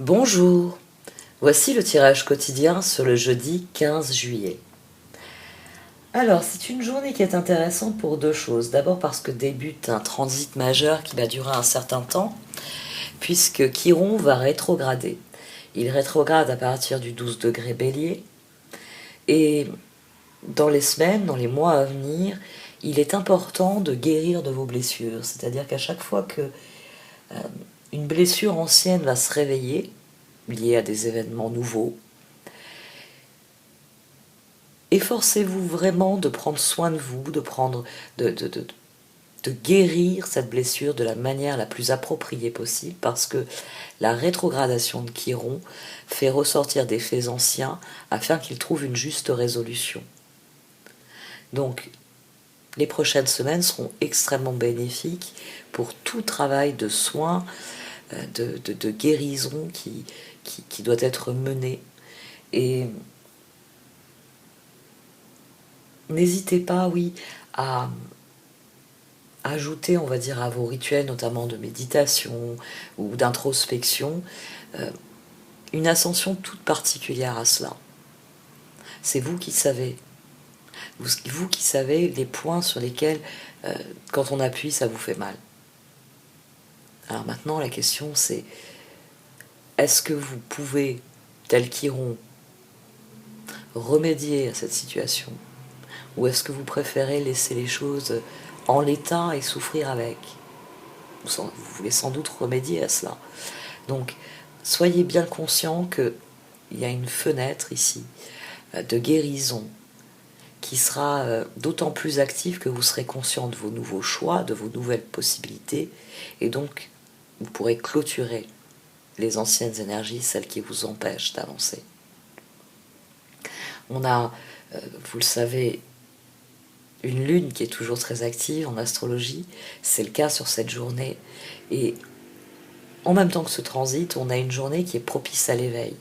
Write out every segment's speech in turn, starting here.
Bonjour, voici le tirage quotidien sur le jeudi 15 juillet. Alors, c'est une journée qui est intéressante pour deux choses. D'abord parce que débute un transit majeur qui va durer un certain temps, puisque Chiron va rétrograder. Il rétrograde à partir du 12 degré Bélier, et dans les semaines, dans les mois à venir, il est important de guérir de vos blessures. C'est-à-dire qu'à chaque fois que une blessure ancienne va se réveiller, liée à des événements nouveaux, efforcez-vous vraiment de prendre soin de vous, de guérir cette blessure de la manière la plus appropriée possible, parce que la rétrogradation de Chiron fait ressortir des faits anciens afin qu'ils trouvent une juste résolution. Donc, les prochaines semaines seront extrêmement bénéfiques pour tout travail de soins, de guérison qui doit être mené. Et n'hésitez pas, oui, à ajouter, on va dire, à vos rituels, notamment de méditation ou d'introspection, une ascension toute particulière à cela. C'est vous qui savez. Vous qui savez les points sur lesquels, quand on appuie, ça vous fait mal. Alors maintenant, la question c'est, est-ce que vous pouvez, tel Chiron, remédier à cette situation? Ou est-ce que vous préférez laisser les choses en l'état et souffrir avec? Vous voulez sans doute remédier à cela. Donc, soyez bien conscient qu'il y a une fenêtre ici de guérison qui sera d'autant plus active que vous serez conscient de vos nouveaux choix, de vos nouvelles possibilités, et donc vous pourrez clôturer les anciennes énergies, celles qui vous empêchent d'avancer. On a, vous le savez, une lune qui est toujours très active en astrologie, c'est le cas sur cette journée, et en même temps que ce transit, on a une journée qui est propice à l'éveil.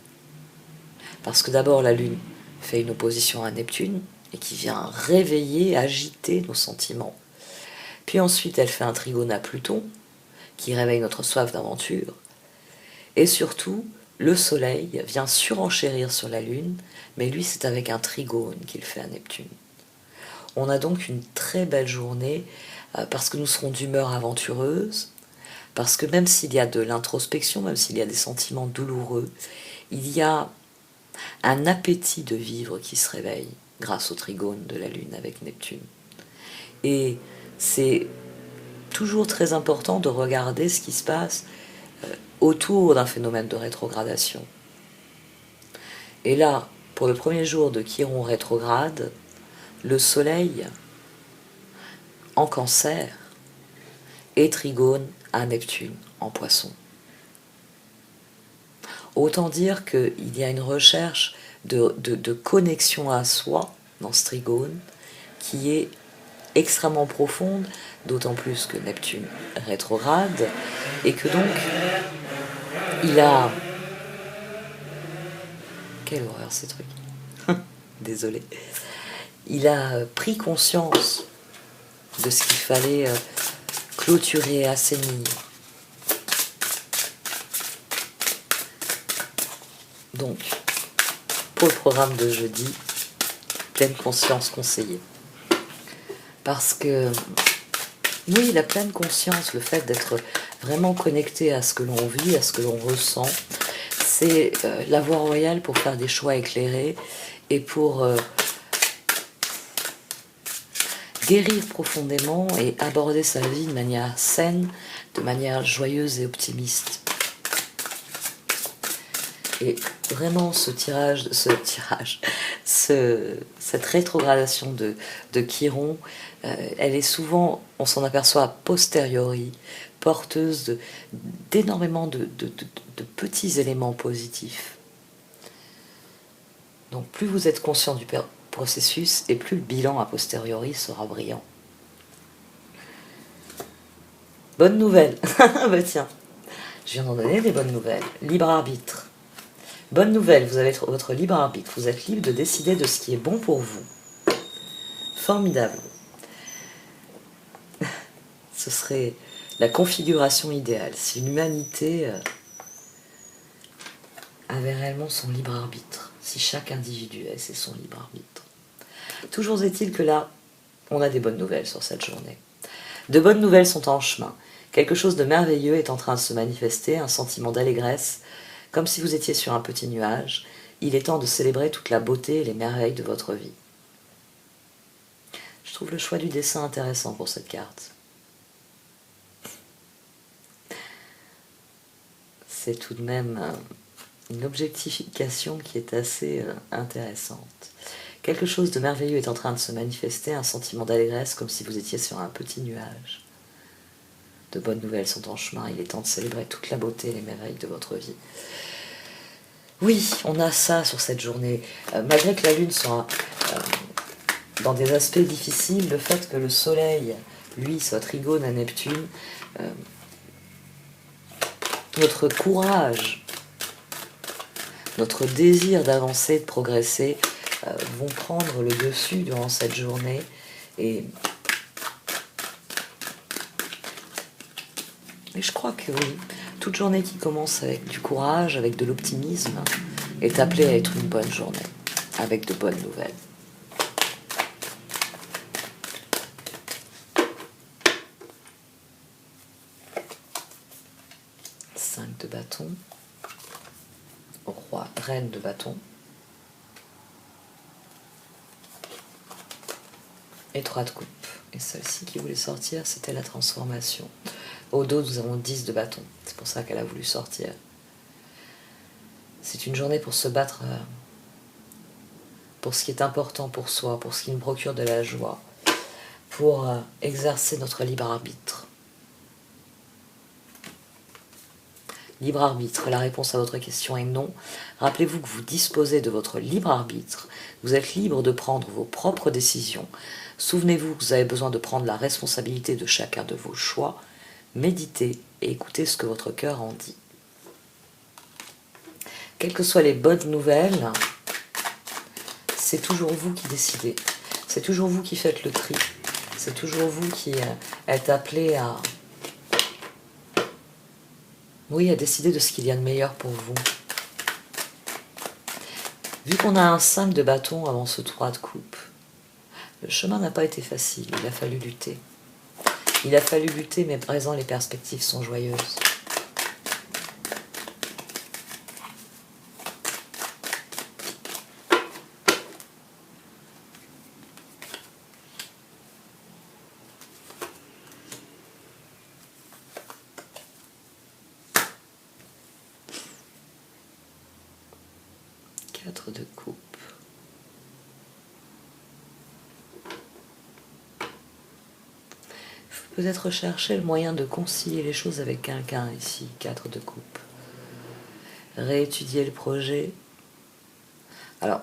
Parce que d'abord la lune fait une opposition à Neptune, et qui vient réveiller, agiter nos sentiments. Puis ensuite elle fait un trigone à Pluton, qui réveille notre soif d'aventure. Et surtout, le soleil vient surenchérir sur la lune, mais lui c'est avec un trigone qu'il fait à Neptune. On a donc une très belle journée, parce que nous serons d'humeur aventureuse, parce que même s'il y a de l'introspection, même s'il y a des sentiments douloureux, il y a un appétit de vivre qui se réveille grâce au trigone de la Lune avec Neptune. Et c'est toujours très important de regarder ce qui se passe autour d'un phénomène de rétrogradation. Et là, pour le premier jour de Chiron rétrograde, le Soleil, en Cancer, est trigone à Neptune, en Poisson. Autant dire qu'il y a une recherche de connexion à soi dans ce trigone qui est extrêmement profonde, d'autant plus que Neptune rétrograde, et que donc il a... Quelle horreur ces trucs. Désolé. Il a pris conscience de ce qu'il fallait clôturer et assainir. Donc, pour le programme de jeudi, pleine conscience conseillée. Parce que, oui, la pleine conscience, le fait d'être vraiment connecté à ce que l'on vit, à ce que l'on ressent, c'est la voie royale pour faire des choix éclairés et pour guérir profondément et aborder sa vie de manière saine, de manière joyeuse et optimiste. Et vraiment cette rétrogradation de Chiron, elle est souvent, on s'en aperçoit a posteriori, porteuse d'énormément de petits éléments positifs. Donc plus vous êtes conscient du processus, et plus le bilan a posteriori sera brillant. Bonne nouvelle. Bah tiens, je viens d'en donner des bonnes nouvelles. Libre arbitre. Bonne nouvelle, vous avez votre libre arbitre, vous êtes libre de décider de ce qui est bon pour vous. Formidable. Ce serait la configuration idéale. Si l'humanité avait réellement son libre arbitre, si chaque individu avait son libre arbitre. Toujours est-il que là, on a des bonnes nouvelles sur cette journée. De bonnes nouvelles sont en chemin. Quelque chose de merveilleux est en train de se manifester, un sentiment d'allégresse, comme si vous étiez sur un petit nuage. Il est temps de célébrer toute la beauté et les merveilles de votre vie. Je trouve le choix du dessin intéressant pour cette carte. C'est tout de même une objectification qui est assez intéressante. Quelque chose de merveilleux est en train de se manifester, un sentiment d'allégresse comme si vous étiez sur un petit nuage. De bonnes nouvelles sont en chemin, il est temps de célébrer toute la beauté et les merveilles de votre vie. Oui, on a ça sur cette journée. Malgré que la Lune soit dans des aspects difficiles, le fait que le Soleil, lui, soit trigone à Neptune, notre courage, notre désir d'avancer, de progresser, vont prendre le dessus durant cette journée. Et je crois que oui, toute journée qui commence avec du courage, avec de l'optimisme, est appelée à être une bonne journée, avec de bonnes nouvelles. Cinq de bâton, roi, reine de bâton, et 3 de coupe. Et celle-ci qui voulait sortir, c'était la transformation. Au dos, nous avons 10 de bâton. C'est pour ça qu'elle a voulu sortir. C'est une journée pour se battre pour ce qui est important pour soi, pour ce qui nous procure de la joie, pour exercer notre libre arbitre. Libre arbitre, la réponse à votre question est non. Rappelez-vous que vous disposez de votre libre arbitre. Vous êtes libre de prendre vos propres décisions. Souvenez-vous que vous avez besoin de prendre la responsabilité de chacun de vos choix. Méditez et écoutez ce que votre cœur en dit. Quelles que soient les bonnes nouvelles, c'est toujours vous qui décidez. C'est toujours vous qui faites le tri. C'est toujours vous qui êtes appelé à décider de ce qu'il y a de meilleur pour vous. Vu qu'on a un 5 de bâton avant ce 3 de coupe, le chemin n'a pas été facile, il a fallu lutter. Il a fallu lutter, mais à présent les perspectives sont joyeuses. De coupe. Il faut peut-être chercher le moyen de concilier les choses avec quelqu'un ici, 4 de coupe. Réétudier le projet. Alors,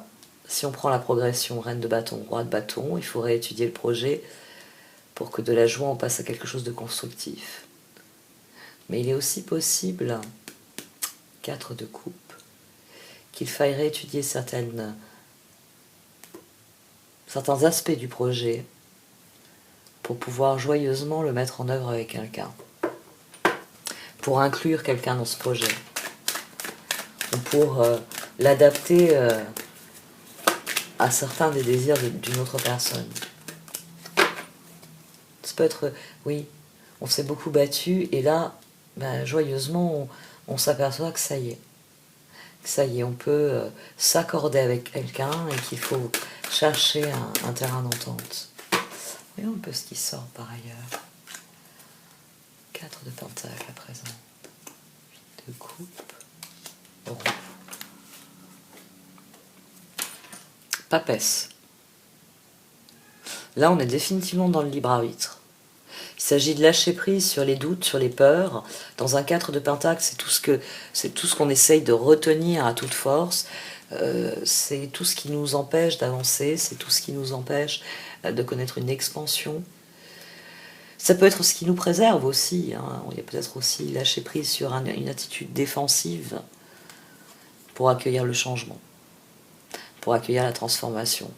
si on prend la progression reine de bâton, roi de bâton, il faut réétudier le projet pour que de la joie on passe à quelque chose de constructif. Mais il est aussi possible, 4 de coupe, qu'il faille réétudier certains aspects du projet pour pouvoir joyeusement le mettre en œuvre avec quelqu'un, pour inclure quelqu'un dans ce projet, ou pour l'adapter à certains des désirs d'une autre personne. Ça peut être, oui, on s'est beaucoup battu, et là, joyeusement, on s'aperçoit que ça y est. Ça y est, on peut s'accorder avec quelqu'un et qu'il faut chercher un terrain d'entente. Voyons un peu ce qui sort par ailleurs. 4 de pentacle à présent. 8 de coupe. Roi. Papesse. Là, on est définitivement dans le libre arbitre. Il s'agit de lâcher prise sur les doutes, sur les peurs. Dans un 4 de pentacle, c'est tout ce qu'on essaye de retenir à toute force. C'est tout ce qui nous empêche d'avancer, c'est tout ce qui nous empêche de connaître une expansion. Ça peut être ce qui nous préserve aussi. Il y a peut-être aussi lâcher prise sur une attitude défensive pour accueillir le changement, pour accueillir la transformation,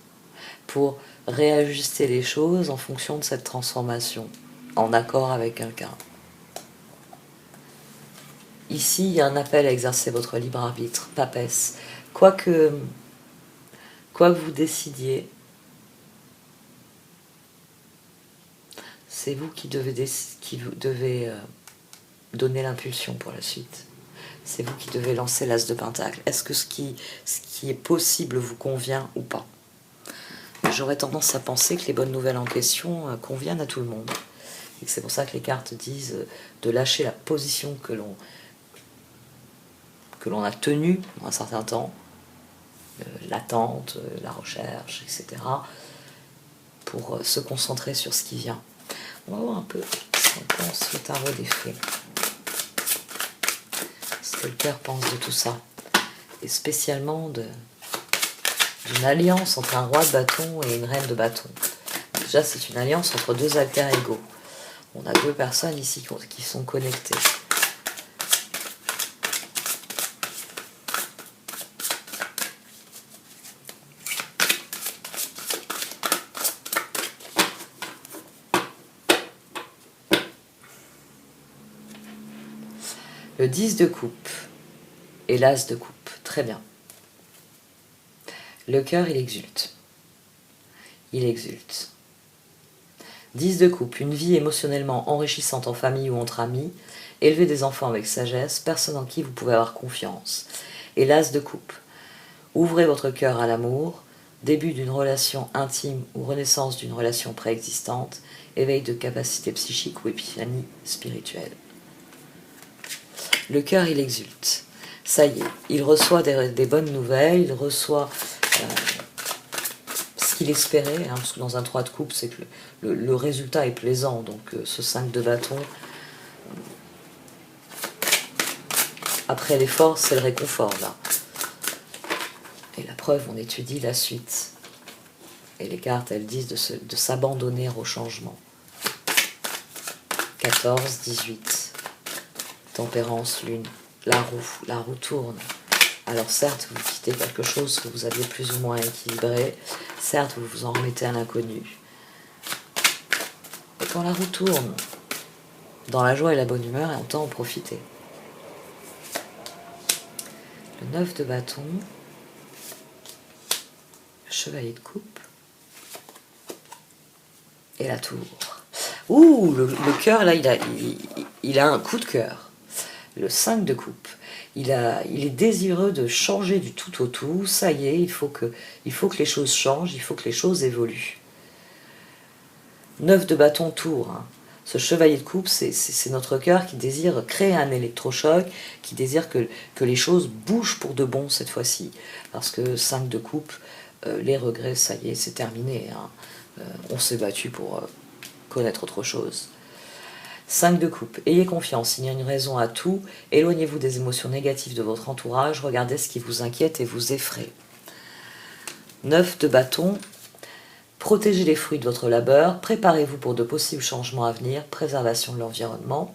pour réajuster les choses en fonction de cette transformation, en accord avec quelqu'un. Ici, il y a un appel à exercer votre libre arbitre, papesse. Quoi que vous décidiez, c'est vous qui devez donner l'impulsion pour la suite. C'est vous qui devez lancer l'as de pentacle. Est-ce que ce qui est possible vous convient ou pas? J'aurais tendance à penser que les bonnes nouvelles en question conviennent à tout le monde. Et que c'est pour ça que les cartes disent de lâcher la position que l'on a tenue dans un certain temps, l'attente, la recherche, etc., pour se concentrer sur ce qui vient. On va voir un peu ce qu'on pense le tarot des fées. Ce que le cœur pense de tout ça. Et spécialement d'une alliance entre un roi de bâton et une reine de bâton. Déjà, c'est une alliance entre deux alter égaux. On a deux personnes ici qui sont connectées. Le 10 de coupe et l'as de coupe. Très bien. Le cœur, il exulte. Il exulte. 10 de coupe, une vie émotionnellement enrichissante en famille ou entre amis, élever des enfants avec sagesse, personne en qui vous pouvez avoir confiance. Et l'as de coupe, ouvrez votre cœur à l'amour, début d'une relation intime ou renaissance d'une relation préexistante, éveil de capacités psychiques ou épiphanie spirituelle. Le cœur, il exulte. Ça y est, il reçoit des bonnes nouvelles, il reçoit ce qu'il espérait, parce que dans un 3 de coupe, c'est que le résultat est plaisant, donc ce 5 de bâton, après l'effort, c'est le réconfort, là. Et la preuve, on étudie la suite. Et les cartes, elles disent de s'abandonner au changement. 14, 18. Tempérance, lune. La roue tourne. Alors certes, vous quittez quelque chose que vous aviez plus ou moins équilibré. Certes, vous vous en remettez à l'inconnu. Et quand la roue tourne, dans la joie et la bonne humeur, et on tend en profiter. Le 9 de bâton. Le chevalier de coupe. Et la tour. Ouh, le cœur, là, il a un coup de cœur. Le 5 de coupe. Il est désireux de changer du tout au tout. Ça y est, il faut que les choses changent, il faut que les choses évoluent. 9 de bâton, tour. Ce chevalier de coupe, c'est notre cœur qui désire créer un électrochoc, qui désire que les choses bougent pour de bon cette fois-ci. Parce que 5 de coupe, les regrets, ça y est, c'est terminé. On s'est battu pour connaître autre chose. 5 de coupe, ayez confiance, il y a une raison à tout, éloignez-vous des émotions négatives de votre entourage, regardez ce qui vous inquiète et vous effraie. 9 de bâton, protégez les fruits de votre labeur, préparez-vous pour de possibles changements à venir, préservation de l'environnement.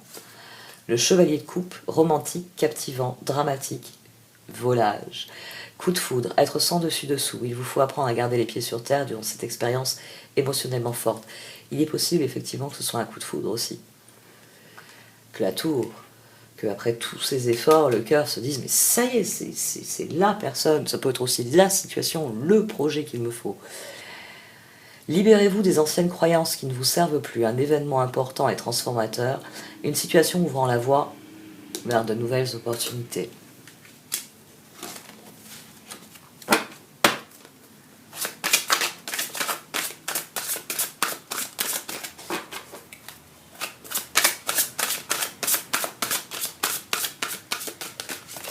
Le chevalier de coupe, romantique, captivant, dramatique, volage. Coup de foudre, être sans dessus-dessous, il vous faut apprendre à garder les pieds sur terre durant cette expérience émotionnellement forte. Il est possible effectivement que ce soit un coup de foudre aussi. Que la tour, que après tous ces efforts, le cœur se dise mais ça y est, c'est la personne, ça peut être aussi la situation, le projet qu'il me faut. Libérez-vous des anciennes croyances qui ne vous servent plus, un événement important et transformateur, une situation ouvrant la voie vers de nouvelles opportunités.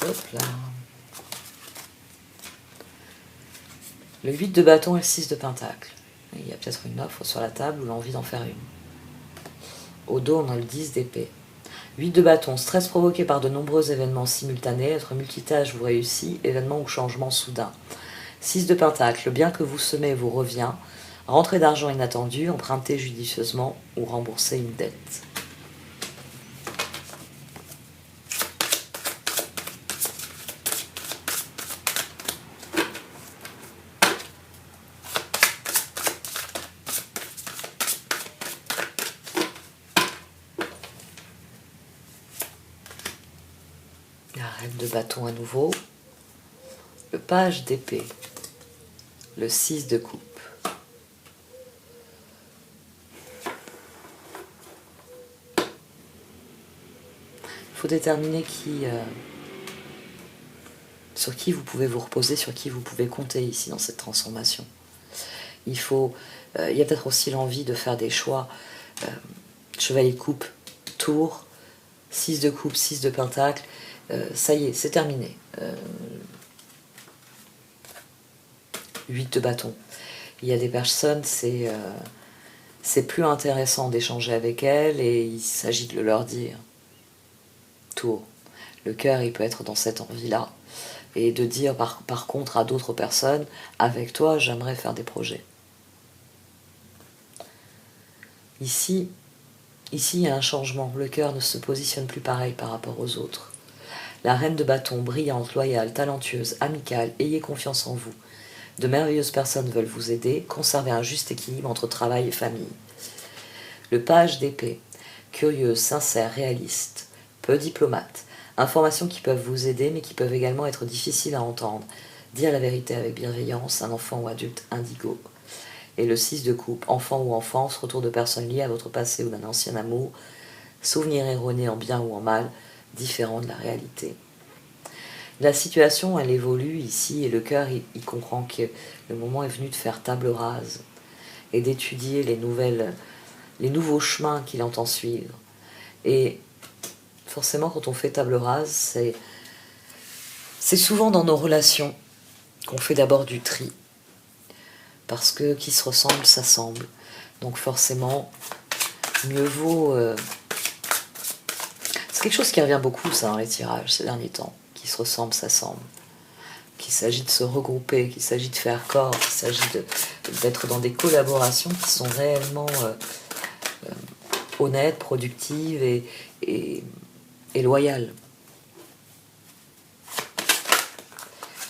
Hop là. Le 8 de bâton et le 6 de pentacle. Il y a peut-être une offre sur la table ou l'envie d'en faire une. Au dos, on a le 10 d'épée. 8 de bâton, stress provoqué par de nombreux événements simultanés, être multitâche vous réussit, événement ou changement soudain. 6 de pentacle, le bien que vous semez vous revient, rentrée d'argent inattendue, emprunter judicieusement ou rembourser une dette. La reine de bâton à nouveau. Le page d'épée. Le 6 de coupe. Il faut déterminer sur qui vous pouvez vous reposer, sur qui vous pouvez compter ici dans cette transformation. Il y a peut-être aussi l'envie de faire des choix. Chevalier de coupe, tour, 6 de coupe, 6 de pentacle. Ça y est, c'est terminé. 8 de bâton. Il y a des personnes, c'est plus intéressant d'échanger avec elles et il s'agit de le leur dire. Tour. Le cœur, il peut être dans cette envie-là. Et de dire par contre à d'autres personnes, avec toi, j'aimerais faire des projets. Ici, il y a un changement. Le cœur ne se positionne plus pareil par rapport aux autres. La reine de bâton, brillante, loyale, talentueuse, amicale, ayez confiance en vous. De merveilleuses personnes veulent vous aider, conserver un juste équilibre entre travail et famille. Le page d'épée, curieuse, sincère, réaliste, peu diplomate. Informations qui peuvent vous aider mais qui peuvent également être difficiles à entendre. Dire la vérité avec bienveillance, un enfant ou adulte indigo. Et le 6 de coupe, enfant ou enfance, retour de personnes liées à votre passé ou d'un ancien amour, souvenirs erronés en bien ou en mal, différents de la réalité. La situation, elle évolue ici et le cœur, il comprend que le moment est venu de faire table rase et d'étudier les nouveaux chemins qu'il entend suivre. Et forcément, quand on fait table rase, c'est souvent dans nos relations qu'on fait d'abord du tri. Parce que qui se ressemble, s'assemble. Donc forcément, mieux vaut... C'est quelque chose qui revient beaucoup, ça, dans les tirages, ces derniers temps. Qui se ressemble, s'assemble. Qu'il s'agit de se regrouper, qu'il s'agit de faire corps, qu'il s'agit d'être dans des collaborations qui sont réellement honnêtes, productives et loyales.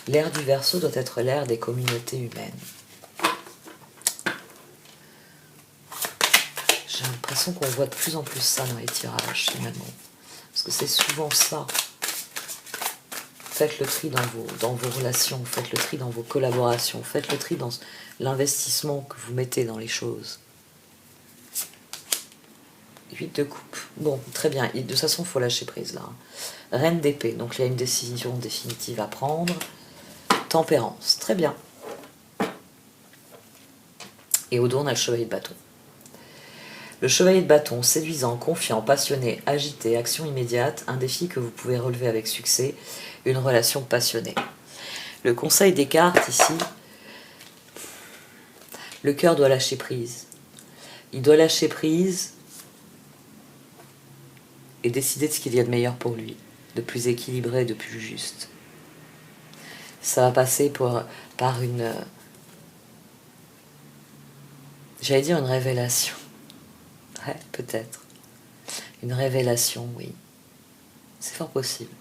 L'ère du Verseau doit être l'ère des communautés humaines. J'ai l'impression qu'on voit de plus en plus ça dans les tirages, finalement. Parce que c'est souvent ça. Faites le tri dans vos relations, faites le tri dans vos collaborations, faites le tri dans l'investissement que vous mettez dans les choses. 8 de coupe. Bon, très bien. De toute façon, il faut lâcher prise là. Reine d'épée. Donc il y a une décision définitive à prendre. Tempérance. Très bien. Et au dos, on a le chevalier de bâton. Le chevalier de bâton, séduisant, confiant, passionné, agité, action immédiate, un défi que vous pouvez relever avec succès, une relation passionnée. Le conseil des cartes ici, le cœur doit lâcher prise. Il doit lâcher prise et décider de ce qu'il y a de meilleur pour lui, de plus équilibré, de plus juste. Ça va passer par une... J'allais dire une révélation. Ouais, peut-être. Une révélation, oui. C'est fort possible.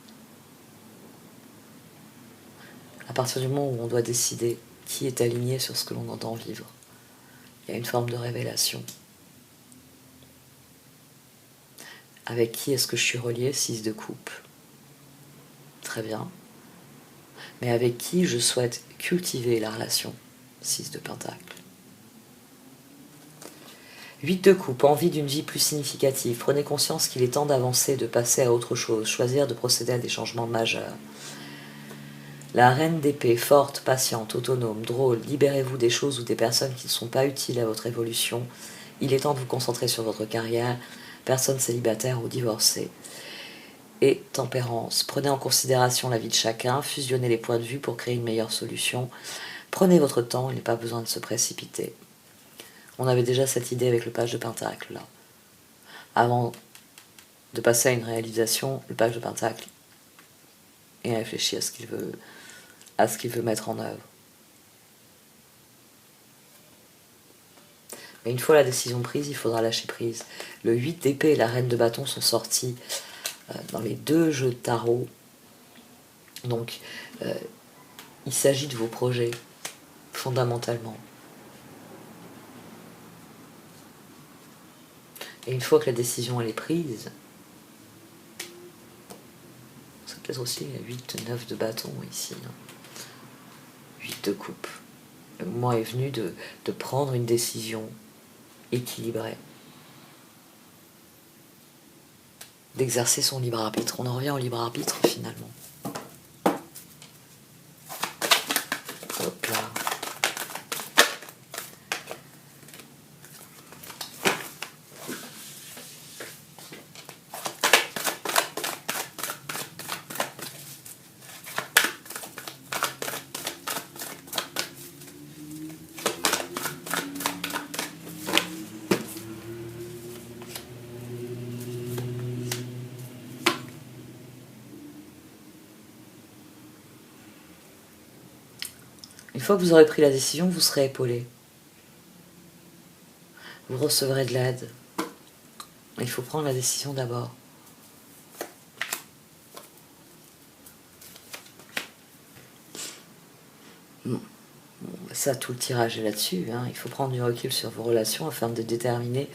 À partir du moment où on doit décider qui est aligné sur ce que l'on entend vivre, il y a une forme de révélation. Avec qui est-ce que je suis relié? 6 de coupe. Très bien. Mais avec qui je souhaite cultiver la relation? 6 de pentacle. 8 de coupe, envie d'une vie plus significative. Prenez conscience qu'il est temps d'avancer, de passer à autre chose, choisir de procéder à des changements majeurs. La reine d'épée, forte, patiente, autonome, drôle, libérez-vous des choses ou des personnes qui ne sont pas utiles à votre évolution. Il est temps de vous concentrer sur votre carrière, personne célibataire ou divorcée. Et tempérance, prenez en considération la vie de chacun, fusionnez les points de vue pour créer une meilleure solution. Prenez votre temps, il n'est pas besoin de se précipiter. On avait déjà cette idée avec le page de pentacle, là. Avant de passer à une réalisation, le page de pentacle, et réfléchir à ce qu'il veut mettre en œuvre. Mais une fois la décision prise, il faudra lâcher prise. Le 8 d'épée et la reine de bâton sont sortis dans les deux jeux de tarot. Donc, il s'agit de vos projets, fondamentalement. Et une fois que la décision elle est prise, C'est peut-être aussi 8, 9 de bâton ici. 8 de coupe. Le moment est venu de prendre une décision équilibrée. D'exercer son libre arbitre. On en revient au libre arbitre finalement. Hop là. Une fois que vous aurez pris la décision, vous serez épaulé. Vous recevrez de l'aide. Il faut prendre la décision d'abord. Bon, ça, tout le tirage est là-dessus. Il faut prendre du recul sur vos relations afin de déterminer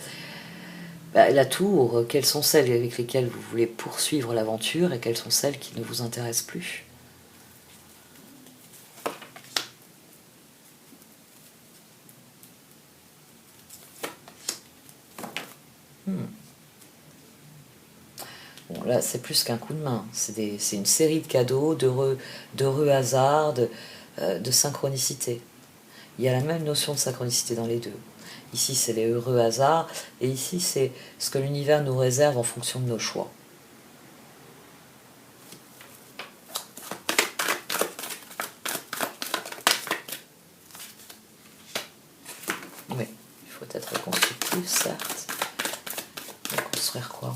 la tour, quelles sont celles avec lesquelles vous voulez poursuivre l'aventure et quelles sont celles qui ne vous intéressent plus. Bon, là, c'est plus qu'un coup de main. C'est une série de cadeaux, d'heureux hasards, de synchronicité. Il y a la même notion de synchronicité dans les deux. Ici, c'est les heureux hasards, et ici, c'est ce que l'univers nous réserve en fonction de nos choix. Oui, il faut être constructif, certes. Mais construire quoi ?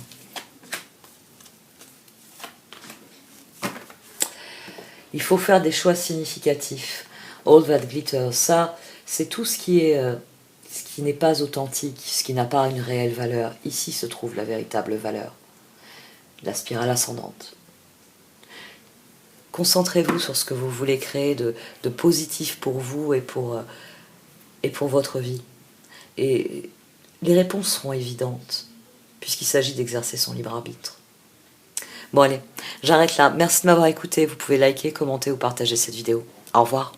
Il faut faire des choix significatifs. All that glitters, ça, c'est tout ce qui n'est pas authentique, ce qui n'a pas une réelle valeur. Ici se trouve la véritable valeur, la spirale ascendante. Concentrez-vous sur ce que vous voulez créer de positif pour vous et pour votre vie. Et les réponses seront évidentes, puisqu'il s'agit d'exercer son libre arbitre. Bon allez, j'arrête là. Merci de m'avoir écouté. Vous pouvez liker, commenter ou partager cette vidéo. Au revoir.